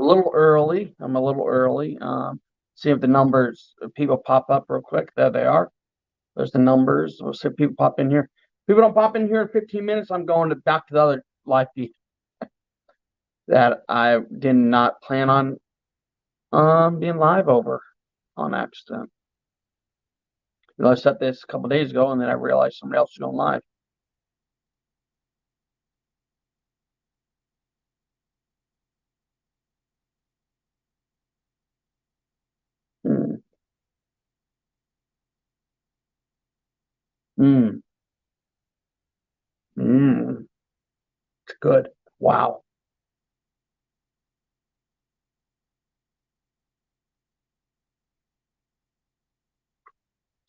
little early. I'm a little early. See if the numbers, if people pop up real quick. There they are. There's the numbers. We'll see if people pop in here. People don't pop in here in 15 minutes. I'm going back to the other live feed that I did not plan on being live over on accident. I set this a couple days ago, and then I realized somebody else was going live. Mm. Mm. Mm. It's good. Wow.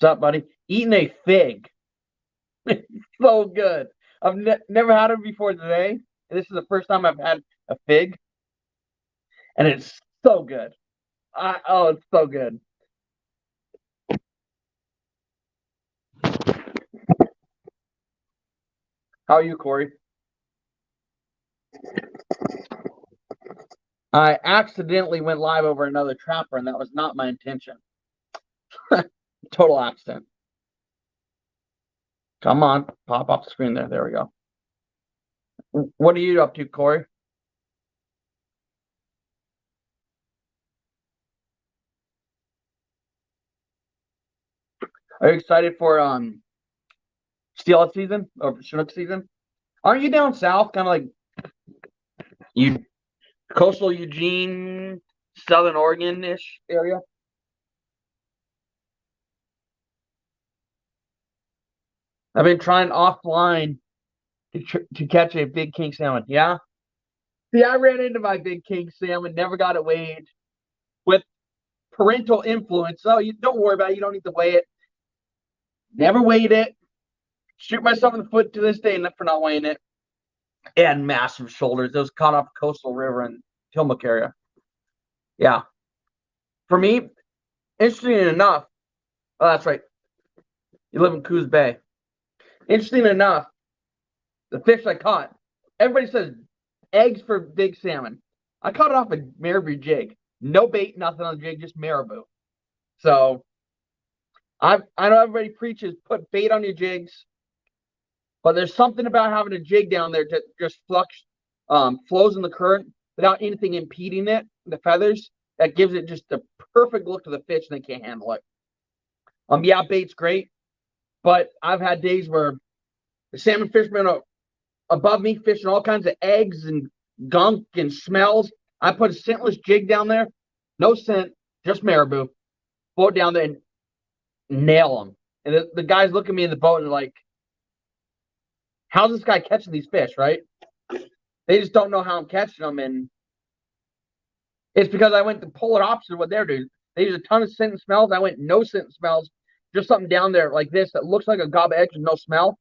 What's up, buddy? Eating a fig. So good. I've never had it before today. This is the first time I've had a fig, and it's so good. Oh, it's so good. How are you, Corey? I accidentally went live over another trapper, and that was not my intention. Total accident. Come on, pop off the screen there. There we go. What are you up to, Corey? Are you excited for steelhead season or Chinook season? Aren't you down south, kind of like you coastal Eugene, Southern Oregon-ish area? I've been trying offline to catch a big king salmon. Yeah. See, I ran into my big king salmon, never got it weighed with parental influence. Oh, you don't worry about it. You don't need to weigh it. Never weighed it. Shoot myself in the foot to this day for not weighing it. And massive shoulders. It was caught off Coastal River in Tillamook area. Yeah. For me, interesting enough. Oh, that's right. You live in Coos Bay. Interesting enough, the fish I caught, everybody says eggs for big salmon. I caught it off a marabou jig. No bait, nothing on the jig, just marabou. So I know everybody preaches put bait on your jigs, but there's something about having a jig down there that just flows in the current without anything impeding it, the feathers, that gives it just the perfect look to the fish and they can't handle it. Yeah, bait's great, but I've had days where the salmon fishermen are above me fishing all kinds of eggs and gunk and smells. I put a scentless jig down there, no scent, just marabou. Float down there and nail them. And the guys look at me in the boat and they're like, how's this guy catching these fish, right? They just don't know how I'm catching them. And it's because I went the polar opposite of what they're doing. They use a ton of scent and smells. I went no scent and smells. Just something down there like this that looks like a gob of eggs with no smell.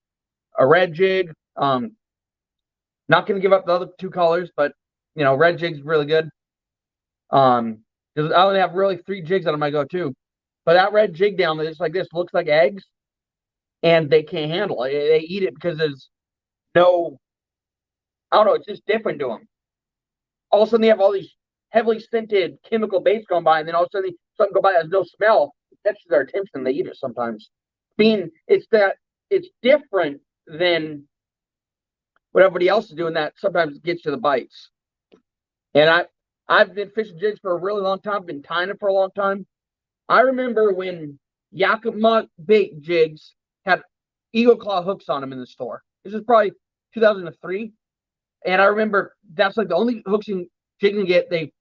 A red jig. Not going to give up the other two colors, but, red jig's really good. Because I only have really 3 jigs that I might go to. But that red jig down there, just like this, looks like eggs. And they can't handle it. They eat it because there's no, I don't know, it's just different to them. All of a sudden, they have all these heavily scented chemical baits going by, and then all of a sudden, something go by that has no smell. It catches their attention, and they eat it sometimes. It's different than what everybody else is doing that sometimes gets you the bites. And I've been fishing jigs for a really long time, been tying it for a long time. I remember when Yakima bait jigs had eagle claw hooks on them in the store. This is probably 2003. And I remember that's like the only hooks you can get. They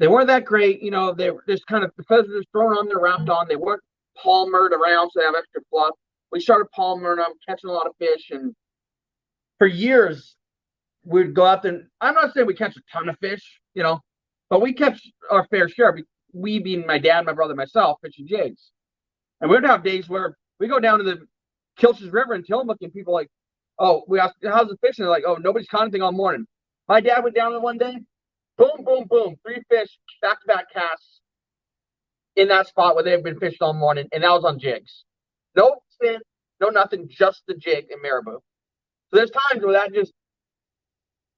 weren't that great, they were just kind of the feathers were thrown on there, wrapped on. They weren't palmered around, so they have extra fluff. We started palmering them, catching a lot of fish, and for years we'd go out there. I'm not saying we catch a ton of fish, but we catch our fair share. We being my dad, my brother, myself, fishing jigs. And we'd have days where we go down to the Kilches River in Tillamook and people like, oh, we asked, how's the fishing? They're like, oh, nobody's caught anything all morning. My dad went down there one day, boom, boom, boom, 3 fish, back-to-back casts in that spot where they've been fishing all morning, and that was on jigs. No fin, no nothing, just the jig and marabou. So there's times where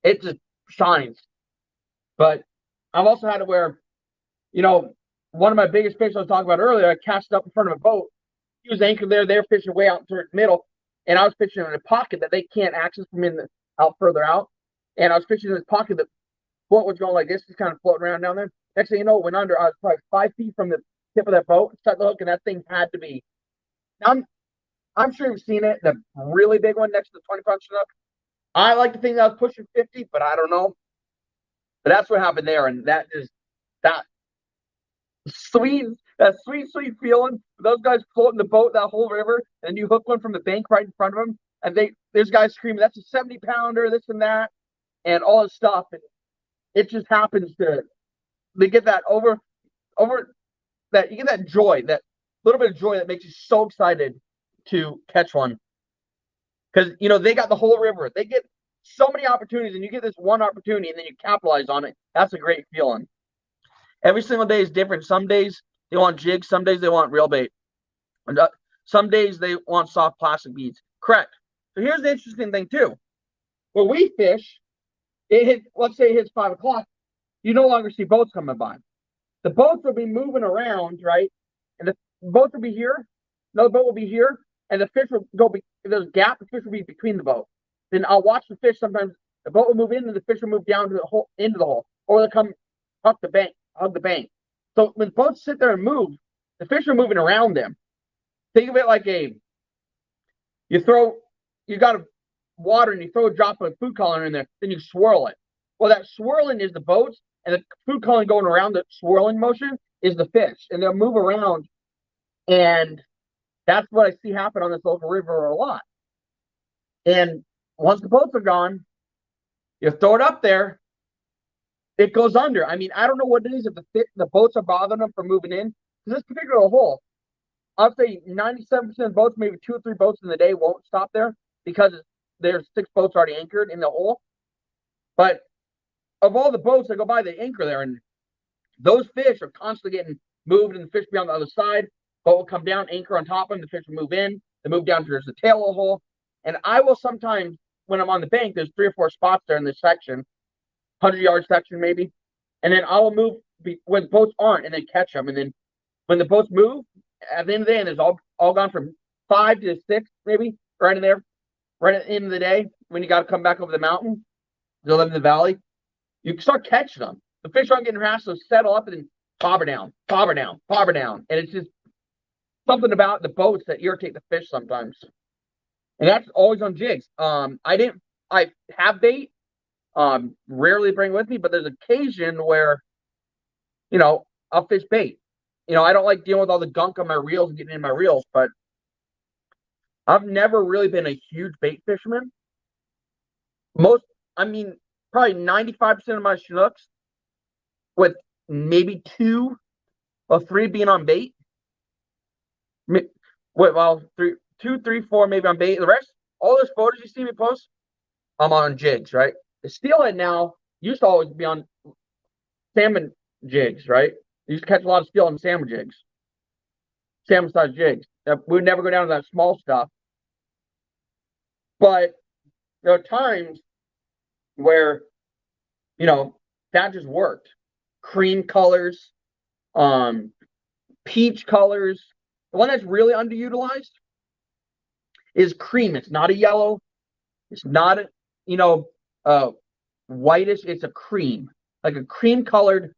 it just shines. But I've also had it where, you know, one of my biggest fish I was talking about earlier, I cast up in front of a boat. He was anchored there. They're fishing way out through the middle, and I was fishing in a pocket that they can't access from out further out. And I was fishing in this pocket that boat was going like this, just kind of floating around down there. Next thing you know, it went under. I was probably 5 feet from the tip of that boat, set the hook, and that thing had to be. Now, I'm sure you've seen it, the really big one next to the 20-pound Chinook. I like to think that was pushing 50, but I don't know. But that's what happened there, and that is that sweet, that sweet feeling. Those guys floating the boat that whole river, and you hook one from the bank right in front of them, and there's guys screaming, "That's a 70-pounder," this and that, and all this stuff. And it just happens to they get that over that you get that joy, that little bit of joy that makes you so excited to catch one. Because they got the whole river. They get so many opportunities, and you get this one opportunity, and then you capitalize on it. That's a great feeling. Every single day is different. Some days they want jigs. Some days they want real bait. And some days they want soft plastic beads. Correct. So here's the interesting thing too. When we fish, let's say it hits 5 o'clock, you no longer see boats coming by. The boats will be moving around, right? And the boats will be here. Another boat will be here, and the fish will go. If there's a gap, the fish will be between the boat. Then I'll watch the fish. Sometimes the boat will move in, and the fish will move down to the hole, into the hole, or they'll come up the bank, hug the bank. So when boats sit there and move, the fish are moving around them. Think of it like you got a water and you throw a drop of food coloring in there, then you swirl it. Well, that swirling is the boats, and the food coloring going around the swirling motion is the fish, and they'll move around, and that's what I see happen on this local river a lot. And once the boats are gone, you throw it up there, it goes under. I mean, I don't know what it is if the boats are bothering them from moving in. Because this particular hole, I'll say 97% of boats, maybe 2 or 3 boats in the day won't stop there because there's 6 boats already anchored in the hole. But of all the boats that go by, they anchor there, and those fish are constantly getting moved, and the fish be on the other side. Boat will come down, anchor on top of them. The fish will move in. They move down towards the tail of the hole. And I will sometimes, when I'm on the bank, there's 3 or 4 spots there in this section, 100-yard section maybe. And then I will move when boats aren't, and then catch them. And then when the boats move, at the end of the day, and there's all gone from 5 to 6 maybe, right in there, right at the end of the day, when you got to come back over the mountain to live in the valley, you can start catching them. The fish aren't getting harassed, so settle up and then bobber down. And it's just something about the boats that irritate the fish sometimes. And that's always on jigs. I have bait, rarely bring with me, but there's occasion where, I'll fish bait. I don't like dealing with all the gunk on my reels and getting in my reels, but I've never really been a huge bait fisherman. Probably 95% of my Chinooks, with maybe 2 or 3 being on bait. Well, 2, 3, 4 maybe on bait. The rest, all those photos you see me post, I'm on jigs, right? The steelhead now used to always be on salmon jigs, right? You used to catch a lot of steelhead on salmon jigs, salmon-sized jigs. We would never go down to that small stuff. But there are times where, that just worked. Cream colors, peach colors. The one that's really underutilized is cream. It's not a yellow. It's not whitish. It's a cream, like a cream colored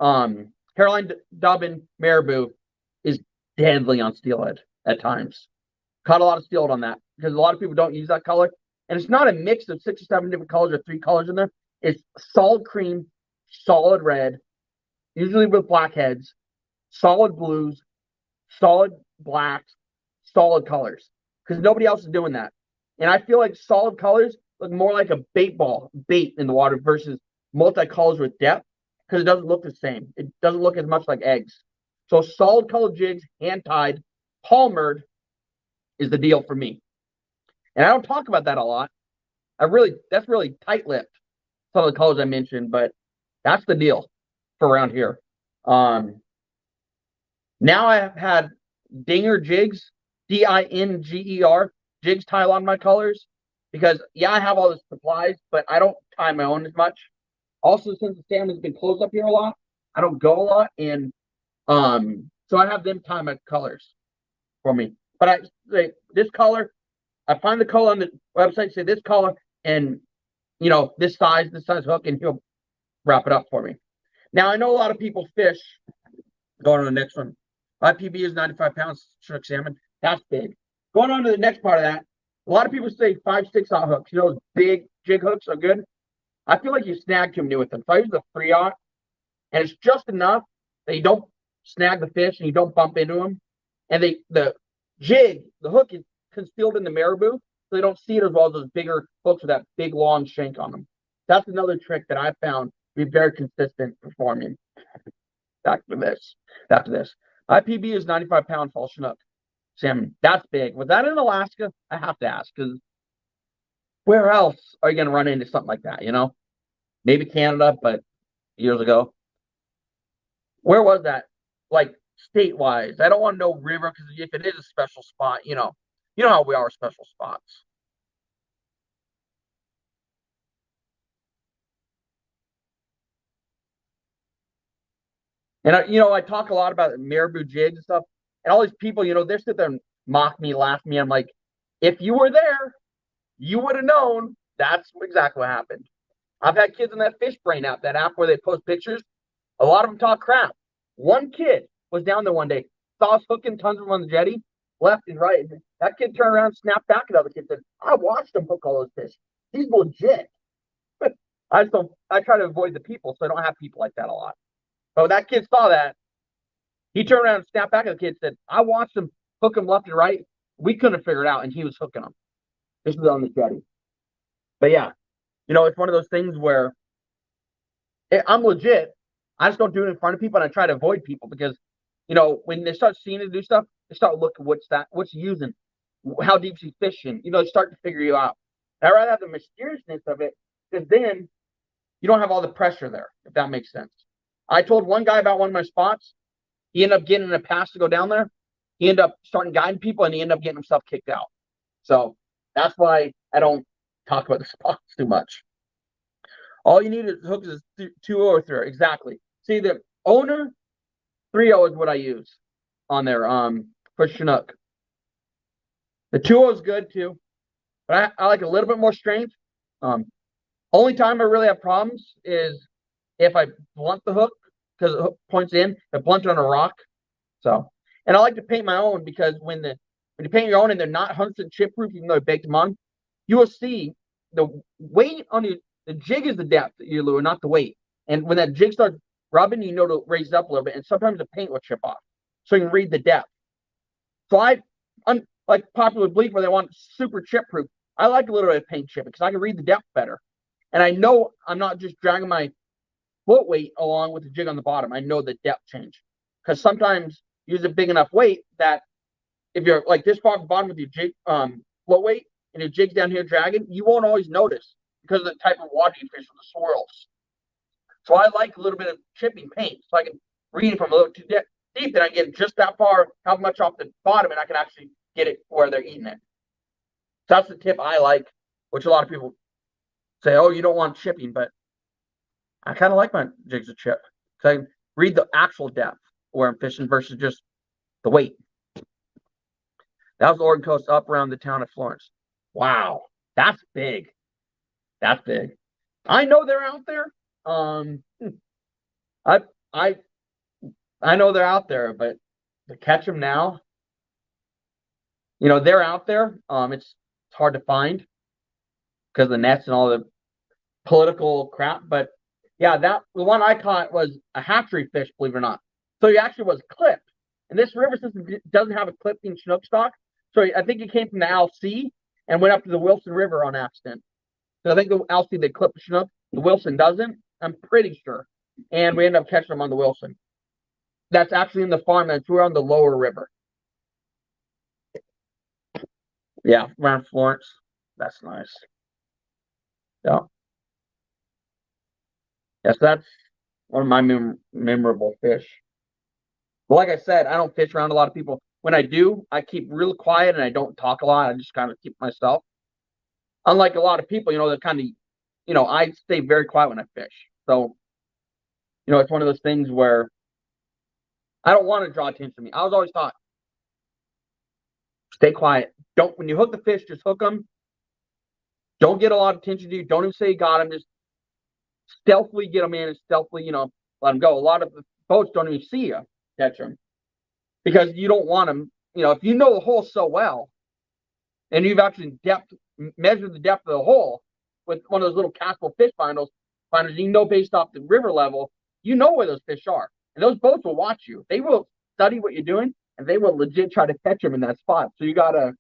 Caroline Dubbin marabou is deadly on steelhead at times. Caught a lot of steelhead on that because a lot of people don't use that color. And it's not a mix of 6 or 7 different colors or 3 colors in there. It's solid cream, solid red, usually with blackheads, solid blues, solid blacks, solid colors. Because nobody else is doing that. And I feel like solid colors look more like a bait in the water versus multicolors with depth, because it doesn't look the same. It doesn't look as much like eggs. So solid colored jigs, hand-tied, palmered is the deal for me. And I don't talk about that a lot. That's really tight-lipped, some of the colors I mentioned, but that's the deal for around here. Now I have had dinger jigs, Dinger jigs tie on my colors because I have all the supplies, but I don't tie my own as much. Also, since the salmon's been closed up here a lot, I don't go a lot, and so I have them time my colors for me. But I say this color, I find the color on the website, say this color, and this size hook, and he'll wrap it up for me. Now I know a lot of people fish. Going on to the next one. My PB is 95 pounds Chinook salmon. That's big. Going on to the next part of that, a lot of people say 5/6 hooks. Those big jig hooks are good. I feel like you snag too many with them. So I use the 3/0, and it's just enough that you don't snag the fish and you don't bump into them. And the hook is concealed in the marabou, so they don't see it as well as those bigger hooks with that big long shank on them. That's another trick that I found to be very consistent performing. Back to this. My PB is 95 pound fall Chinook salmon. That's big. Was that in Alaska? I have to ask, because where else are you going to run into something like that? Maybe Canada, but years ago. Where was that? Like state-wise. I don't want to know river, because if it is a special spot, you know how we are with special spots. And I talk a lot about marabou jigs and stuff, and all these people, they sit there and mock me, laugh at me. I'm like, if you were there, you would have known. That's exactly what happened. I've had kids in that Fish Brain app, that app where they post pictures. A lot of them talk crap. One kid was down there one day, saw us hooking tons of them on the jetty, left and right. That kid turned around, snapped back at the other kid, said, "I watched him hook all those fish. He's legit." I try to avoid the people, so I don't have people like that a lot. So that kid saw that. He turned around and snapped back at the kid and said, "I watched him hook him left and right. We couldn't figure it out, and he was hooking them." This was on the jetty. But yeah, it's one of those things where I'm legit. I just don't do it in front of people, and I try to avoid people because, when they start seeing it do stuff, they start looking what's he using, how deep is he fishing. They start to figure you out. And I'd rather have the mysteriousness of it, because then you don't have all the pressure there, if that makes sense. I told one guy about one of my spots. He ended up getting a pass to go down there. He ended up starting guiding people, and he ended up getting himself kicked out. So that's why I don't talk about the spots too much. All you need is hooks is 2 or 3. Exactly. See, the owner 3/0 is what I use on there for Chinook. The 2/0 is good too, but I like a little bit more strength. Only time I really have problems is if I blunt the hook, because the hook points in, I blunt it on a rock. So, and I like to paint my own, because when you paint your own and they're not 100% chip proof, even though I baked them on, you will see the weight on the jig is the depth of your lure, not the weight. And when that jig starts rubbing, to raise it up a little bit, and sometimes the paint will chip off, so you can read the depth. So I'm like popular Bleak, where they want super chip proof. I like a little bit of paint chipping because I can read the depth better, and I know I'm not just dragging my float weight along with the jig on the bottom. I know the depth change, because sometimes you use a big enough weight that if you're like this far at the bottom with your jig float weight and your jig's down here dragging, you won't always notice because of the type of water you fish with the swirls. So I like a little bit of chipping paint, so I can read it from a little too deep, and I get just that far, how much off the bottom, and I can actually get it where they're eating it. So that's the tip I like, which a lot of people say, "Oh, you don't want chipping," but I kind of like my jigs to chip, so I can read the actual depth where I'm fishing versus just the weight. That was the Oregon coast up around the town of Florence. Wow, that's big. That's big. I know they're out there. I I I know they're out there, but to catch them now, they're out there. It's hard to find because of the nets and all the political crap. But yeah, the one I caught was a hatchery fish, believe it or not. So he actually was clipped. And this river system doesn't have a clipping Chinook stock. So I think he came from the Alsea and went up to the Wilson River on accident. So I think the Alsea, they clip the Chinook. The Wilson doesn't. I'm pretty sure. And we end up catching them on the Wilson. That's actually in the farmlands. We're on the lower river. Yeah, around Florence. That's nice. Yeah. Yes, that's one of my memorable fish. But like I said, I don't fish around a lot of people. When I do, I keep real quiet and I don't talk a lot. I just kind of keep myself. Unlike a lot of people, that kind of, I stay very quiet when I fish. So, it's one of those things where I don't want to draw attention to me. I was always taught, stay quiet. Don't, when you hook the fish, just hook them. Don't get a lot of attention to you. Don't even say you got them. Just stealthily get them in and stealthily, let them go. A lot of the boats don't even see you catch them because you don't want them. If you know the hole so well and you've actually measured the depth of the hole with one of those little Castle fish finders, based off the river level, you know where those fish are. And those boats will watch you. They will study what you're doing and they will legit try to catch them in that spot. So you got to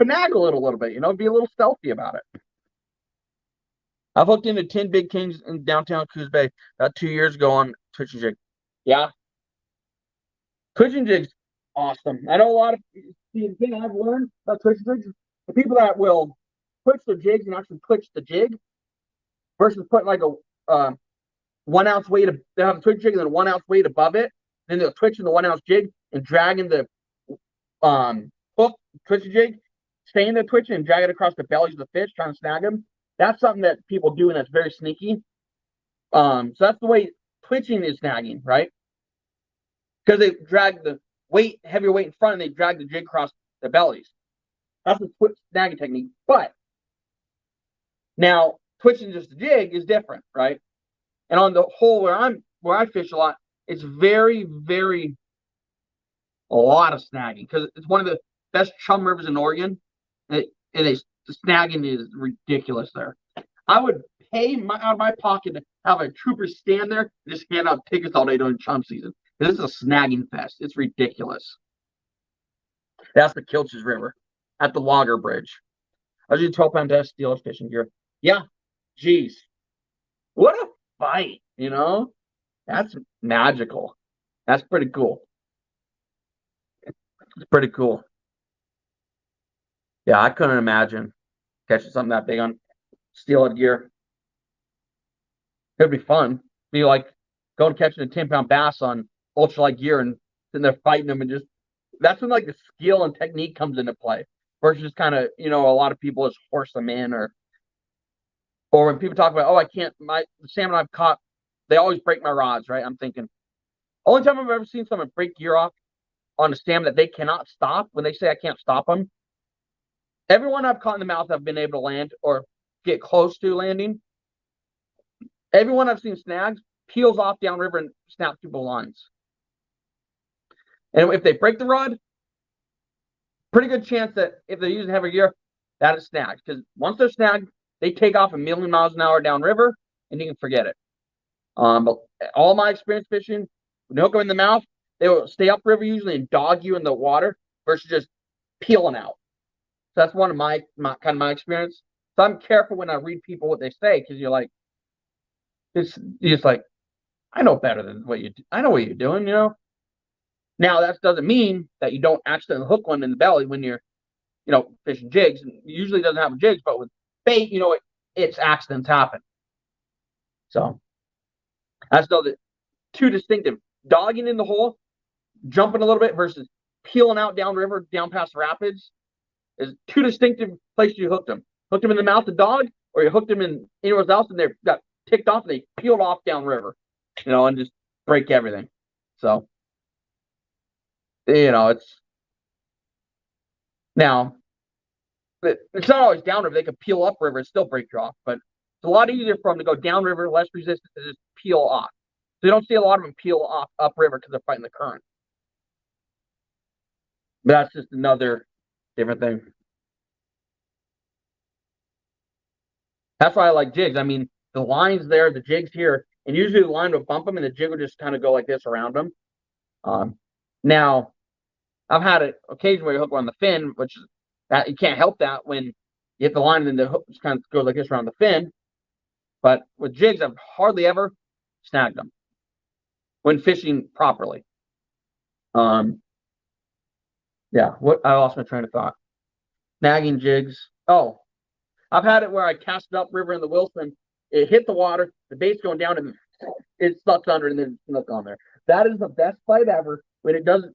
finagle it a little bit, be a little stealthy about it. I've hooked into 10 big kings in downtown Coos Bay about 2 years ago on twitch and jig. Yeah. Twitch and jig's awesome. I know a lot of the thing I've learned about twitch and jigs, the people that will twitch their jigs and actually twitch the jig versus putting like a 1 ounce weight they have a twitch jig and then a 1 ounce weight above it. Then they'll twitch in the 1 ounce jig and dragging the hook, twitch the jig, staying there twitching and drag it across the bellies of the fish, trying to snag them. That's something that people do, and that's very sneaky. So that's the way twitching is snagging, right? Because they drag the heavier weight in front, and they drag the jig across the bellies. That's the snagging technique. But now twitching just the jig is different, right? And on the hole where I fish a lot, it's very, very a lot of snagging because it's one of the best chum rivers in Oregon, and the snagging is ridiculous there. I would pay out of my pocket to have a trooper stand there and just hand out tickets all day during chum season. This is a snagging fest. It's ridiculous. That's the Kilches River at the Logger Bridge. I was using 12-pound test steelhead fishing gear. Yeah, geez. What a fight, That's magical. That's pretty cool. It's pretty cool. Yeah, I couldn't imagine catching something that big on steelhead gear. It'd be fun. Be like going catching a 10-pound bass on ultralight gear and then they're fighting them and just that's when like the skill and technique comes into play. Versus just kind of, a lot of people just horse them in or when people talk about, I can't the salmon I've caught, they always break my rods, right? I'm thinking only time I've ever seen someone break gear off on a salmon that they cannot stop when they say I can't stop them. Everyone I've caught in the mouth I've been able to land or get close to landing. Everyone I've seen snags peels off downriver and snaps through the lines. And if they break the rod, pretty good chance that if they're using heavy gear, that is snagged. Because once they're snagged, they take off 1,000,000 miles an hour downriver, and you can forget it. But all my experience fishing, when they hook them in the mouth, they will stay upriver usually and dog you in the water versus just peeling out. So that's one of my experience. So I'm careful when I read people what they say because you're just like, I know better than what you do. I know what you're doing, Now that doesn't mean that you don't accidentally hook one in the belly when you're, fishing jigs. And usually doesn't have jigs, but with bait, it's accidents happen. So that's the two distinctive dogging in the hole, jumping a little bit versus peeling out downriver, down past rapids. Is two distinctive places you hooked them. Hooked them in the mouth of dog, or you hooked them in anywhere else, and they got ticked off, and they peeled off downriver, and just break everything. So, it's now it's not always downriver. They could peel upriver and still break you off, but it's a lot easier for them to go downriver, less resistant to just peel off. So you don't see a lot of them peel off upriver because they're fighting the current. But that's just another different thing. That's why I like jigs. I mean, the line's there, the jig's here, and usually the line will bump them, and the jig will just kind of go like this around them. Now, I've had an occasion where you hook on the fin, which is that you can't help that when you hit the line and then the hook just kind of goes like this around the fin. But with jigs, I've hardly ever snagged them when fishing properly. Yeah, I lost my train of thought. Snagging jigs. Oh, I've had it where I cast it upriver in the Wilson. It hit the water, the bait's going down, and it sucks under, and then snuck on there. That is the best fight ever when it doesn't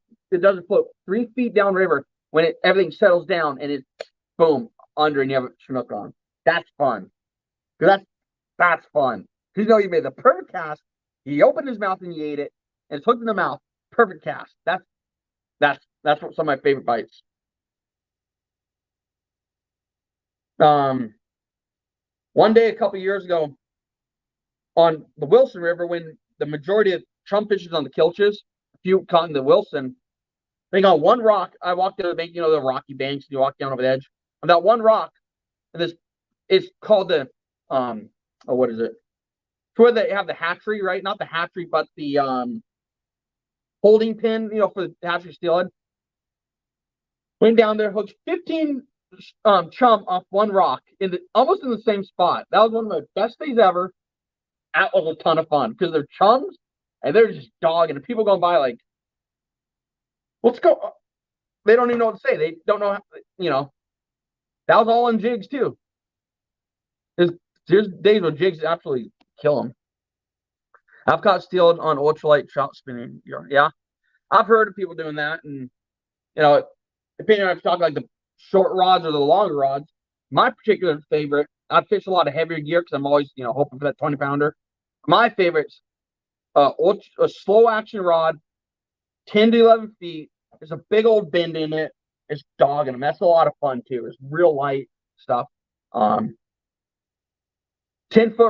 float 3 feet downriver when everything settles down and it's boom under and you have a chinook on. That's fun. That's fun. You know, you made the perfect cast. He opened his mouth and he ate it, and it's hooked in the mouth. Perfect cast. That's what some of my favorite bites. One day a couple years ago on the Wilson River, when the majority of chum fishes on the Kilches, a few caught in the Wilson, they got one rock. I walked down the bank, you know, the rocky banks, and you walk down over the edge. On that one rock, and this is called the what is it? It's where they have the hatchery, right? Not the hatchery, but the holding pin, you know, for the hatchery steelhead. Went down there, hooked 15 chum off one rock almost in the same spot. That was one of my best days ever. That was a ton of fun because they're chums and they're just dogging, and people going by like, let's go. They don't even know what to say. They don't know how, you know. That was all in jigs too. There's days where jigs absolutely kill them. I've caught steelhead on ultralight trout spinning. Yeah, I've heard of people doing that, and you know, depending on if you're talking like the short rods or the longer rods. My particular favorite, I fish a lot of heavier gear because I'm always, you know, hoping for that 20-pounder. My favorite's a slow action rod, 10 to 11 feet. There's a big old bend in it. It's dogging them. That's a lot of fun too. It's real light stuff. 10-foot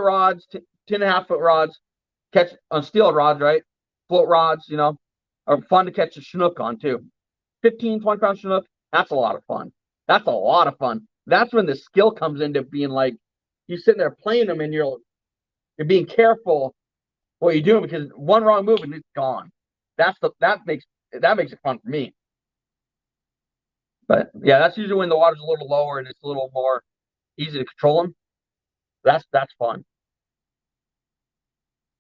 rods, 10.5-foot rods, catch on steel rods, right? Float rods, you know, are fun to catch a Chinook on too. 15, 20-pound Chinook, that's a lot of fun. That's a lot of fun. That's when the skill comes into being like, you're sitting there playing them and you're being careful what you're doing, because one wrong move and it's gone. That makes it fun for me. But yeah, that's usually when the water's a little lower and it's a little more easy to control them. That's fun.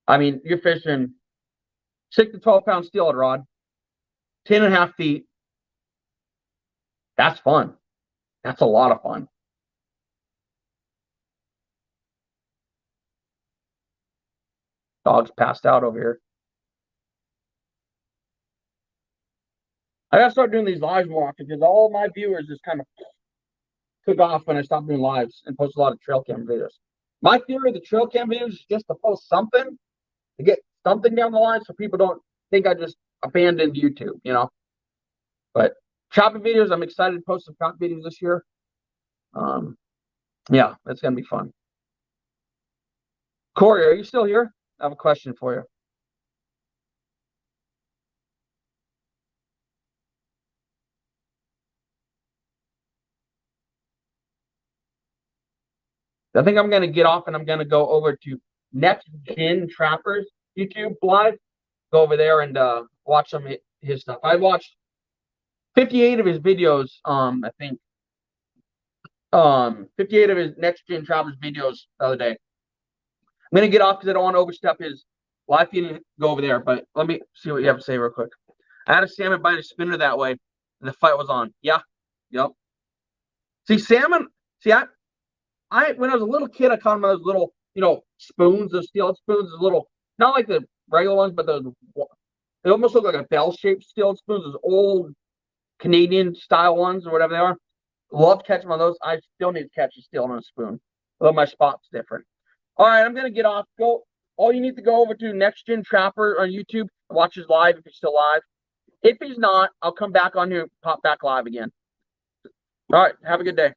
I mean, you're fishing 6 to 12-pound steelhead rod, 10.5 feet. That's fun. That's a lot of fun. Dog's passed out over here. I gotta start doing these lives more often because all my viewers just kind of took off when I stopped doing lives and post a lot of trail cam videos. My theory of the trail cam videos is just to post something to get something down the line so people don't think I just abandoned YouTube, you know. But chopping videos, I'm excited to post some chop videos this year. Yeah, it's gonna be fun. Corey, are you still here? I have a question for you. I think I'm gonna get off and I'm gonna go over to Next Gen Trappers YouTube live. Go over there and watch some of his stuff. I watched 58 of his videos. I think 58 of his Next Gen Trappers videos the other day. I'm gonna get off because I don't want to overstep his live feed and go over there. But let me see what you have to say real quick. I had a salmon bite a spinner that way, and the fight was on. Yeah, yep. See, salmon. See, I when I was a little kid, I caught them those little, you know, spoons, those steel spoons, those little, not like the regular ones, but those. They almost look like a bell-shaped steel spoons. Those old Canadian style ones or whatever they are. Love catching on those. I still need to catch a steel on a spoon, although my spot's different. All right, I'm gonna get off. Go. All you need to go over to Next Gen Trapper on YouTube. Watch his live if he's still live. If he's not, I'll come back on here, pop back live again. All right, have a good day.